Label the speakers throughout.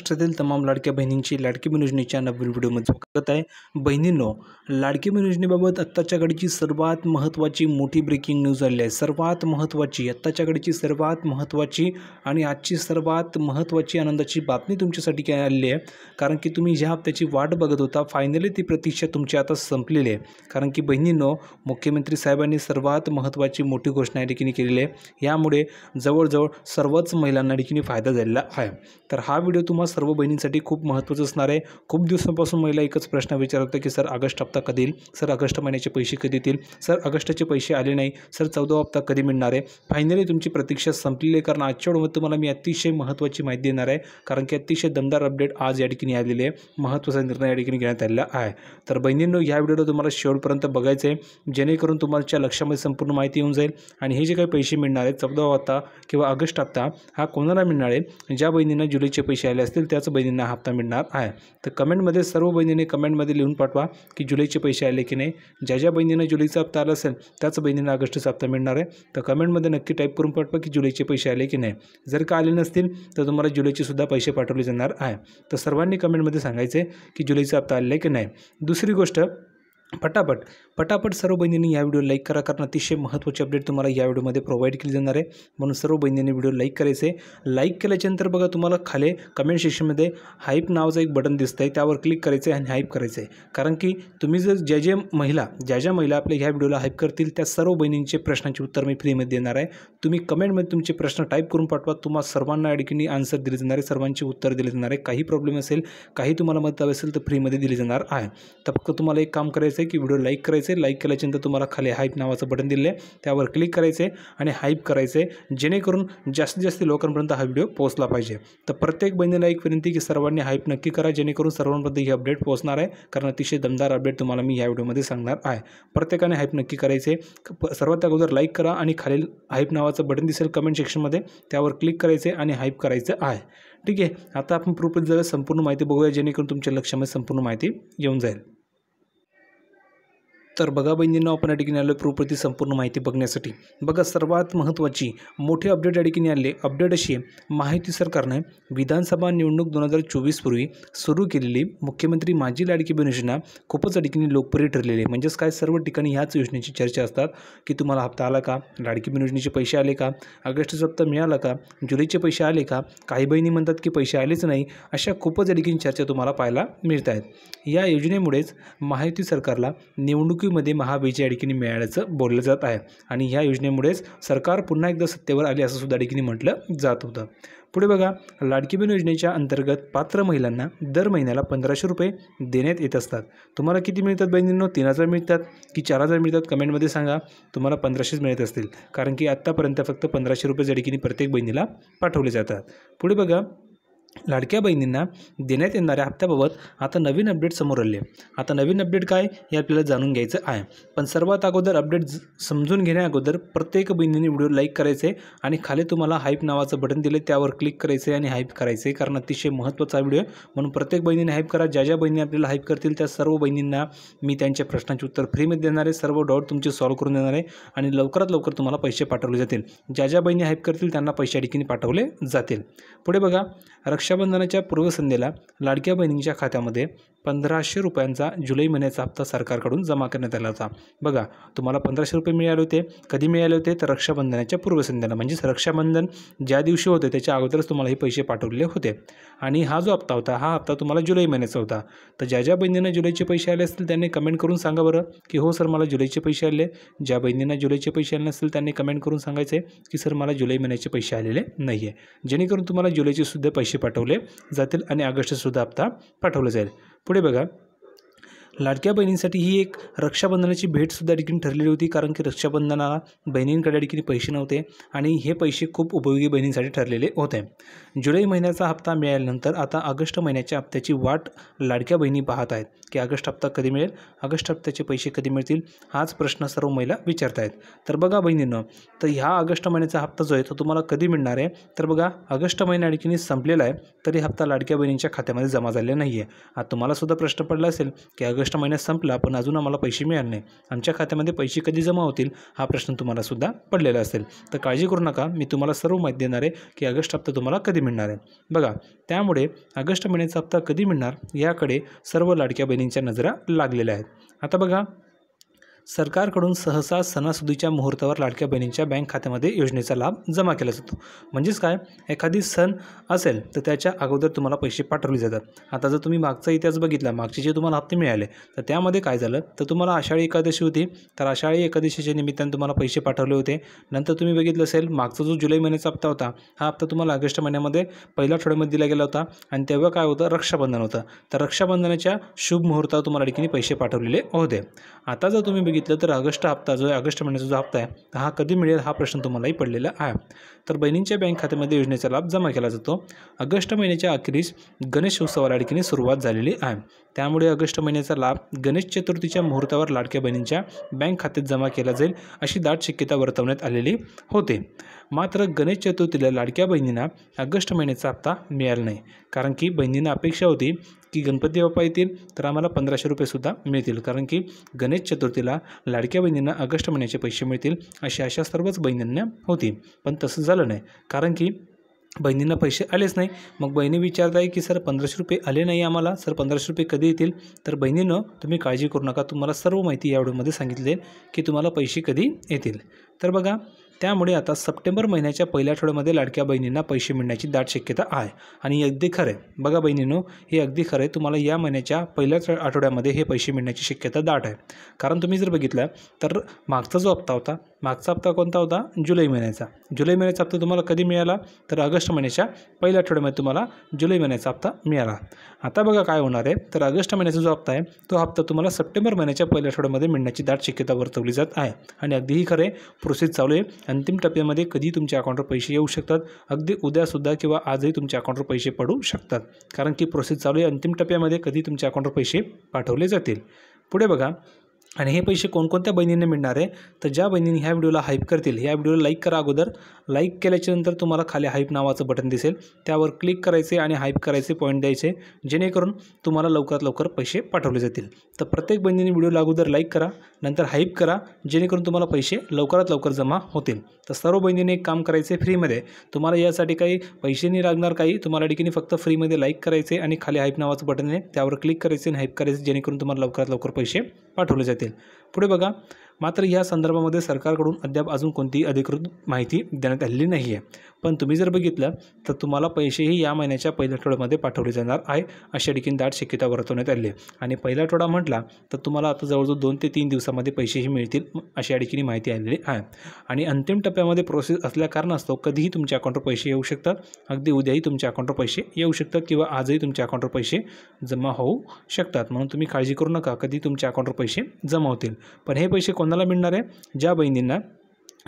Speaker 1: महाराष्ट्रातील तमाम लाडक्या बहिणींची लाडकी बहीण योजनेच्या नवीन व्हिडिओमध्ये स्वागत आहे। बहिणींनो, लाडकी बहीण योजनेबाबत आत्ताच्या घडीची सर्वात महत्त्वाची मोठी ब्रेकिंग न्यूज आली आहे। सर्वात महत्त्वाची आत्ताच्या घडीची सर्वात महत्त्वाची आणि आजची सर्वात महत्त्वाची आनंदाची बातमी तुमच्यासाठी काय आलेली आहे, कारण की तुम्ही ज्या हप्त्याची वाट बघत होता फायनली ती प्रतीक्षा तुमची आता संपलेली आहे। कारण की बहिणींनो, मुख्यमंत्री साहेबांनी सर्वात महत्त्वाची मोठी घोषणा या ठिकाणी केलेली आहे। यामुळे जवळजवळ सर्वच महिलांना ठिकाणी फायदा झालेला आहे। तर हा व्हिडिओ तुम्हा सर्व बहिणींसाठी खूप महत्त्वाचा असणार आहे। खूप दिवसांपासून महिला एकच प्रश्न विचारत होत्या की सर ऑगस्ट हप्ता कधी येईल, सर ऑगस्ट महिन्याचे पैसे कधी येतील, सर ऑगस्टचे पैसे आले नाही, सर 14वा हप्ता कधी मिळणार आहे। फायनली तुमची प्रतीक्षा संपलेली आहे, कारण आजच्या व्हिडिओमध्ये तुम्हाला मी अतिशय महत्त्वाची माहिती देणार आहे, कारण की अतिशय दमदार अपडेट आज या ठिकाणी आलेली आहे। महत्त्वाचा निर्णय या ठिकाणी घेण्यात आलेला आहे। तर बहिणींनो, या व्हिडिओला तुम्हाला शेवटपर्यंत बघायचं आहे, जेणेकरून तुमच्या लक्षामध्ये संपूर्ण माहिती येऊन जाईल। आणि हे जे काही पैसे मिळणार आहेत 14वा हप्ता किंवा ऑगस्ट हप्ता हा कोणाला मिळणार आहे, ज्या बहिणींना जुलैचे पैसे आले असतील त्याच बहिणींना हप्ता मिळणार आहे। तर कमेंटमध्ये सर्व बहिणींनी कमेंटमध्ये लिहून पाठवा की जुलैचे पैसे आले की नाही। ज्या बहिणींना जुलैचा हप्ता आला असेल त्याच बहिणींना ऑगस्टचा हप्ता मिळणार आहे। तर कमेंटमध्ये नक्की टाईप करून पाठवा की जुलैचे पैसे आले की नाही। जर का आले नसतील तर तुम्हाला जुलैचे सुद्धा पैसे पाठवले जाणार आहे। तर सर्वांनी कमेंटमध्ये सांगायचे की जुलैचा हप्ता आलेला आहे की नाही। दुसरी गोष्ट, पटापट सर्व बहिणींनी या व्हिडिओ लाईक करा, कारण अतिशय महत्त्वाची अपडेट तुम्हाला या व्हिडिओमध्ये प्रोव्हाइड केली जाणार आहे। म्हणून सर्व बहिणींनी व्हिडिओ लाईक करायचे। लाईक केल्याच्यानंतर बघा तुम्हाला खाली कमेंट सेक्शनमध्ये हाईप नावाचं एक बटन दिसतं आहे, त्यावर क्लिक करायचं आहे आणि हाईप करायचं आहे। कारण की तुम्ही जर ज्या महिला आपल्या ह्या व्हिडिओला हाईप करतील त्या सर्व बहिणींचे प्रश्नांची उत्तर मी फ्रीमध्ये देणार आहे। तुम्ही कमेंटमध्ये तुमचे प्रश्न टाईप करून पाठवा, तुम्हाला सर्वांना या ठिकाणी आन्सर दिले जाणार आहे, सर्वांचे उत्तर दिले जाणार आहे। काही प्रॉब्लेम असेल, काही तुम्हाला मदत हवी असेल तर फ्रीमध्ये दिली जाणार आहे। तर फक्त तुम्हाला एक काम करायचं की व्हिडिओ लाईक करायचे। लाईक केल्यानंतर तुम्हाला खाली हाईप नावाचं बटन दिले आहे, त्यावर क्लिक करायचे आणि हाईप करायचे, जेणेकरून जास्तीत जास्त लोकांपर्यंत हा व्हिडिओ पोहोचला पाहिजे। तर प्रत्येक बहिणीला एक विनंती की सर्वांनी हाईप नक्की करा, जेणेकरून सर्वांपर्यंत ही अपडेट पोहोचणार आहे, कारण अतिशय दमदार अपडेट तुम्हाला मी या व्हिडिओमध्ये सांगणार आहे। प्रत्येकाने हाईप नक्की करायचे। सर्वात अगोदर लाईक करा आणि खाली हाईप नावाचं बटन दिसेल कमेंट सेक्शनमध्ये, त्यावर क्लिक करायचे आणि हाईप करायचं आहे। ठीक आहे, आता आपण प्रूफ जरा संपूर्ण माहिती बघूया, जेणेकरून तुमच्या लक्षामध्ये संपूर्ण माहिती येऊन जाईल। तर बघा बहिणींनो, आपण या ठिकाणी आलो प्रूफवरती संपूर्ण माहिती बघण्यासाठी। बघा, सर्वात महत्त्वाची मोठी अपडेट या ठिकाणी आली। अपडेट अशी आहे, महायुती सरकारने विधानसभा निवडणूक 2024 पूर्वी सुरू केलेली मुख्यमंत्री माझी लाडकी बहीण योजना खूपच या ठिकाणी लोकप्रिय ठरलेली आहे। म्हणजेच काय, सर्व ठिकाणी ह्याच योजनेची चर्चा असतात की तुम्हाला हप्ता आला का, लाडकी बहीण योजनेचे पैसे आले का, ऑगस्टचा हप्ता मिळाला का, जुलैचे पैसे आले का, काही बहिणी म्हणतात की पैसे आलेच नाही। अशा खूपच या ठिकाणी चर्चा तुम्हाला पाहायला मिळत आहेत। या योजनेमुळेच महायुती सरकारला निवडणुकीमध्ये महाविजय या ठिकाणी मिळाल्याचं बोललं जात आहे आणि ह्या योजनेमुळेच सरकार पुन्हा एकदा सत्तेवर आले असं सुद्धा ठिकाणी म्हटलं जात होतं। पुढे बघा, लाडकी बहीण योजनेच्या अंतर्गत पात्र महिलांना दर महिन्याला 1500 रुपये देण्यात येत असतात। तुम्हाला किती मिळतात बहिणींनो? 3000 मिळतात की 4000 मिळतात? कमेंटमध्ये सांगा। तुम्हाला 1500 मिळत असतील, कारण की आत्तापर्यंत फक्त 1500 रुपये या ठिकाणी प्रत्येक बहिणीला पाठवले जातात। पुढे बघा, लाडक्या बहिणींना देण्यात येणाऱ्या हप्त्याबाबत आता नवीन अपडेट समोर आले। आता नवीन अपडेट काय हे आपल्याला जाणून घ्यायचं आहे, पण सर्वात अगोदर अपडेट समजून घेण्या अगोदर प्रत्येक बहिणीने व्हिडिओ लाईक करायचे आणि खाली तुम्हाला हाईप नावाचं बटन दिले, त्यावर क्लिक करायचे आणि हाईप करायचे, कारण अतिशय महत्त्वाचा व्हिडिओ आहे। म्हणून प्रत्येक बहिणीने हाईप करा। ज्या बहिणी आपल्याला हाईप करतील त्या सर्व बहिणींना मी त्यांच्या प्रश्नांचे उत्तर फ्रीमध्ये देणार आहे, सर्व डाऊट तुमचे सॉल्व्ह करून देणार आहे आणि लवकरात लवकर तुम्हाला पैसे पाठवले जातील। ज्या बहिणी हाईप करतील त्यांना पैसे ठिकाणी पाठवले जातील। पुढे बघा, रक्षाबंधनाच्या पूर्वसंध्येला लाडक्या बहिणींच्या खात्यामध्ये 1500 रुपयांचा जुलै महिन्याचा हप्ता सरकारकडून जमा करण्यात आला होता। बघा, तुम्हाला 1500 रुपये मिळाले होते, कधी मिळाले होते तर रक्षाबंधनाच्या पूर्वसंध्येला, म्हणजेच रक्षाबंधन ज्या दिवशी होते त्याच्या अगोदरच तुम्हाला हे पैसे पाठवलेले होते। आणि हा जो हप्ता होता हा हप्ता तुम्हाला जुलै महिन्याचा होता। तर ज्या बहिणींना जुलैचे पैसे आले असतील त्यांनी कमेंट करून सांगा बरं की हो सर मला जुलैचे पैसे आले। ज्या बहिणींना जुलैचे पैसे आले नसतील त्यांनी कमेंट करून सांगायचे की सर मला जुलै महिन्याचे पैसे आलेले नाही आहे, जेणेकरून तुम्हाला जुलैचे सुद्धा पैसे पाठवले जातील आणि ऑगस्टसुद्धा हप्ता पाठवला जाईल। पुढे बघा, लाडक्या बहिणींसाठी ही एक रक्षाबंधनाची भेटसुद्धा ठिकाणी ठरलेली होती, कारण की रक्षाबंधनाला बहिणींकडे ठिकाणी पैसे नव्हते आणि हे पैसे खूप उपयोगी बहिणींसाठी ठरलेले होते। जुलै महिन्याचा हप्ता मिळाल्यानंतर आता ऑगस्ट महिन्याच्या हप्त्याची वाट लाडक्या बहिणी पाहत आहेत की ऑगस्ट हप्ता कधी मिळेल, ऑगस्ट हप्त्याचे पैसे कधी मिळतील, हाच प्रश्न सर्व महिला विचारत आहेत। तर बघा बहिणींनो, तर ह्या ऑगस्ट महिन्याचा हप्ता जो आहे तो तुम्हाला कधी मिळणार आहे, तर बघा ऑगस्ट महिना ठिकाणी संपलेला आहे तरी हप्ता लाडक्या बहिणींच्या खात्यामध्ये जमा झालेला नाही आहे। आता तुम्हाला सुद्धा प्रश्न पडला असेल की ऑगस्ट महिन्यात संपला पण अजून आम्हाला पैसे मिळाले नाही, आमच्या खात्यामध्ये पैसे कधी जमा होतील हा प्रश्न तुम्हाला सुद्धा पडलेला असेल. तर काळजी करू नका, मी तुम्हाला सर्व माहिती देणार आहे की ऑगस्ट हप्ता तुम्हाला कधी मिळणार आहे. बघा, त्यामुळे ऑगस्ट महिन्याचा हप्ता कधी मिळणार याकडे सर्व लाडक्या बहिणींच्या नजरा लागलेल्या आहेत. आता बघा, सरकारकडून सहसा सणासुदीच्या मुहूर्तावर लाडक्या बहिणींच्या बँक खात्यामध्ये योजनेचा लाभ जमा केला जातो. म्हणजेच काय, एखादी सण असेल तर त्याच्या अगोदर तुम्हाला पैसे पाठवले जातात. आता जर तुम्ही मागचा इतिहास बघितला, मागचे जे तुम्हाला हप्ते मिळाले तर त्यामध्ये काय झालं, तर तुम्हाला आषाढी एकादशी होती, तर आषाढी एकादशीच्या निमित्ताने तुम्हाला पैसे पाठवले होते. नंतर तुम्ही बघितलं असेल, मागचा जो जुलै महिन्याचा हप्ता होता, हा हप्ता तुम्हाला ऑगस्ट महिन्यामध्ये पहिल्या आठवड्यामध्ये दिला गेला होता. आणि तेव्हा काय होतं, रक्षाबंधन होतं, तर रक्षाबंधनाच्या शुभ मुहूर्तावर तुम्हाला ठिकाणी पैसे पाठवलेले होते. आता जर तुम्ही बघितलं तर ऑगस्ट हप्ता जो आहे, ऑगस्ट महिन्याचा जो हप्ता आहे हा कधी मिळेल हा प्रश्न तुम्हालाही पडलेला आहे. तर बहिणींच्या बँक खात्यामध्ये योजनेचा लाभ जमा केला जातो. ऑगस्ट महिन्याच्या अखेरीस गणेश उत्सवाला ठिकाणी सुरुवात झालेली आहे. त्यामुळे ऑगस्ट महिन्याचा लाभ गणेश चतुर्थीच्या मुहूर्तावर लाडक्या बहिणींच्या बँक खात्यात जमा केला जाईल अशी दाट शक्यता वर्तवण्यात आलेली होते. मात्र गणेश चतुर्थीला लाडक्या बहिणींना ऑगस्ट महिन्याचा हप्ता मिळाला नाही, कारण की बहिणींना अपेक्षा होती की गणपती बाप्पा येतील तर आम्हाला 1500 रुपयेसुद्धा मिळतील, कारण की गणेश चतुर्थीला लाडक्या बहिणींना ऑगस्ट महिन्याचे पैसे मिळतील अशी आशा सर्वच बहिणींना होती. पण तसं झालं नाही, कारण की बहिणींना पैसे आलेच नाही. मग बहिणी विचारत आहे की सर 1500 रुपये आले नाही आम्हाला, सर 1500 रुपये कधी येतील. तर बहिणीनं तुम्ही काळजी करू नका, तुम्हाला सर्व माहिती या व्हिडिओमध्ये सांगितले की तुम्हाला पैसे कधी येतील. तर बघा, त्यामुळे आता सप्टेंबर महिन्याच्या पहिल्या आठवड्यामध्ये लाडक्या बहिणींना पैसे मिळण्याची दाट शक्यता आहे. आणि अगदी खरं आहे बघा बहिणींनो, हे अगदी खरं आहे, तुम्हाला या महिन्याच्या पहिल्याच आठवड्यामध्ये हे पैसे मिळण्याची शक्यता दाट आहे. कारण तुम्ही जर बघितलं तर मागचा जो हप्ता होता, मागचा हप्ता कोणता होता, जुलै महिन्याचा. जुलै महिन्याचा हप्ता तुम्हाला कधी मिळाला, तर ऑगस्ट महिन्याच्या पहिल्या आठवड्यामध्ये तुम्हाला जुलै महिन्याचा हप्ता मिळाला. आता बघा काय होणार आहे, तर ऑगस्ट महिन्याचा जो हप्ता आहे तो हप्ता तुम्हाला सप्टेंबर महिन्याच्या पहिल्या आठवड्यामध्ये मिळण्याची दाट शक्यता वर्तवली जात आहे. आणि अगदीही खरं आहे, प्रोसेस चालू आहे. अंतिम टप्प्यामध्ये कधी तुमच्या अकाउंटवर पैसे येऊ शकतात, अगदी उद्यासुद्धा किंवा आजही तुमच्या अकाउंटवर पैसे पडू शकतात, कारण की प्रोसेस चालू आहे. अंतिम टप्प्यामध्ये कधी तुमच्या अकाउंटवर पैसे पाठवले जातील. पुढे बघा, आणि हे पैसे कोणकोणत्या बहिणींना मिळणार आहे, तर ज्या बहिणींनी ह्या व्हिडिओला हाईप करतील, ह्या व्हिडिओला लाईक करा. अगोदर लाईक केल्याच्यानंतर तुम्हाला खाली हाईप नावाचं बटन दिसेल, त्यावर क्लिक करायचे आणि हाईप करायचे, पॉईंट द्यायचे, जेणेकरून तुम्हाला लवकरात लवकर पैसे पाठवले जातील. तर प्रत्येक बहिणीने व्हिडिओला अगोदर लाईक करा, नंतर हाईप करा, जेणेकरून तुम्हाला पैसे लवकरात लवकर जमा होतील. तर सर्व बहिणीने एक काम करायचे, फ्रीमध्ये, तुम्हाला यासाठी काही पैसे नाही लागणार, काही तुम्हाला ठिकाणी फक्त फ्रीमध्ये लाईक करायचे आणि खाली हाईप नावाचं बटन आहे त्यावर क्लिक करायचे आणि हाईप करायचे, जेणेकरून तुम्हाला लवकरात लवकर पैसे पाठवले जातील. पुढे बघा, मात्र या संदर्भामध्ये सरकारकडून अद्याप अजून कोणतीही अधिकृत माहिती देण्यात आलेली नाही आहे. पण तुम्ही जर बघितलं तर तुम्हाला पैसेही या महिन्याच्या पहिल्या आठवड्यामध्ये पाठवले जाणार आहे अशा ठिकाणी दाट शक्यता वर्तवण्यात आली आहे. आणि पहिला आठवडा म्हटला तर तुम्हाला आता जवळजवळ 2 ते 3 दिवसामध्ये पैसेही मिळतील अशा ठिकाणी माहिती आलेली आहे. आणि अंतिम टप्प्यामध्ये प्रोसेस असल्या कारणास्तव कधीही तुमच्या अकाउंटवर पैसे येऊ शकतात, अगदी उद्याही तुमच्या अकाउंटवर पैसे येऊ शकतात किंवा आजही तुमच्या अकाउंटवर पैसे जमा होऊ शकतात. म्हणून तुम्ही काळजी करू नका, कधी तुमच्या अकाउंटवर पैसे जमा होतील. पण हे पैसे कोणाला मिळणार आहे, ज्या बहिणींना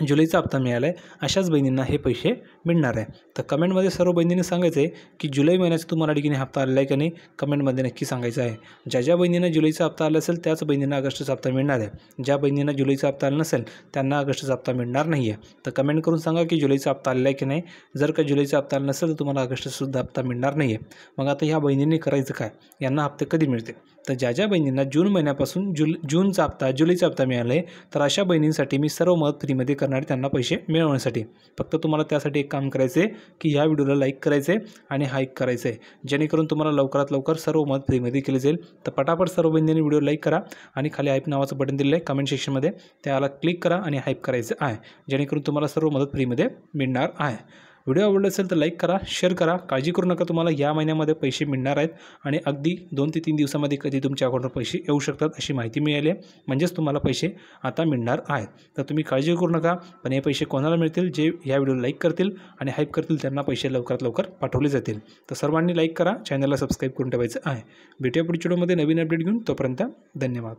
Speaker 1: जुलैचा हप्ता मिळाला आहे अशाच बहिणींना हे पैसे मिळणार आहे. तर कमेंटमध्ये सर्व बहिणींनी सांगायचं आहे की जुलै महिन्याचा तुम्हाला ठिकाणी हप्ता आलेला आहे का नाही, कमेंटमध्ये नक्की सांगायचं आहे. ज्या बहिणींना जुलैचा हप्ता आला असेल त्याच बहिणींना ऑगस्टचा हप्ता मिळणार आहे, ज्या बहिणींना जुलैचा हप्ता आला नसेल त्यांना ऑगस्टचा हप्ता मिळणार नाही आहे. तर कमेंट करून सांगा की जुलैचा हप्ता आलेला आहे की नाही. जर का जुलैचा हप्ता आला नसेल तर तुम्हाला ऑगस्टसुद्धा हप्ता मिळणार नाही आहे. मग आता ह्या बहिणींनी करायचं काय, यांना हप्ते कधी मिळते, तर ज्या बहिणींना जून महिन्यापासून जूनचा हप्ता, जुलैचा हप्ता मिळाला आहे तर अशा बहिणींसाठी मी सर्व मदत फ्रीमध्ये करणार आहे त्यांना पैसे मिळवण्यासाठी. फक्त तुम्हाला त्यासाठी एक काम करायचं आहे की ह्या व्हिडिओला लाईक करायचं आहे आणि हाईक करायचं आहे, जेणेकरून तुम्हाला लवकरात लवकर सर्व मदत फ्रीमध्ये केली जाईल. तर पटापट सर्व बहिणींनी व्हिडिओ लाईक करा आणि खाली हाईप नावाचं बटन दिलेलं आहे कमेंट सेक्शनमध्ये, त्याला क्लिक करा आणि हाईप करायचं आहे, जेणेकरून तुम्हाला सर्व मदत फ्रीमध्ये मिळणार आहे. व्हिडिओ आवडला असेल तर लाईक करा, शेअर करा. काळजी करू नका, तुम्हाला या महिन्यामध्ये पैसे मिळणार आहेत आणि अगदी 2 ते 3 दिवसामध्ये कधी तुमच्या अकाउंटवर पैसे येऊ शकतात अशी माहिती मिळाली आहे. म्हणजेच तुम्हाला पैसे आता मिळणार आहेत. तर तुम्ही काळजी करू नका. पण हे पैसे कोणाला मिळतील, जे या व्हिडिओला लाईक करतील आणि हाईप करतील त्यांना पैसे लवकरात लवकर पाठवले जातील. तर सर्वांनी लाईक करा, चॅनलला सबस्क्राईब करून ठेवायचं आहे. भेटूया पुढच्या व्हिडिओमध्ये नवीन अपडेट घेऊन. तोपर्यंत धन्यवाद.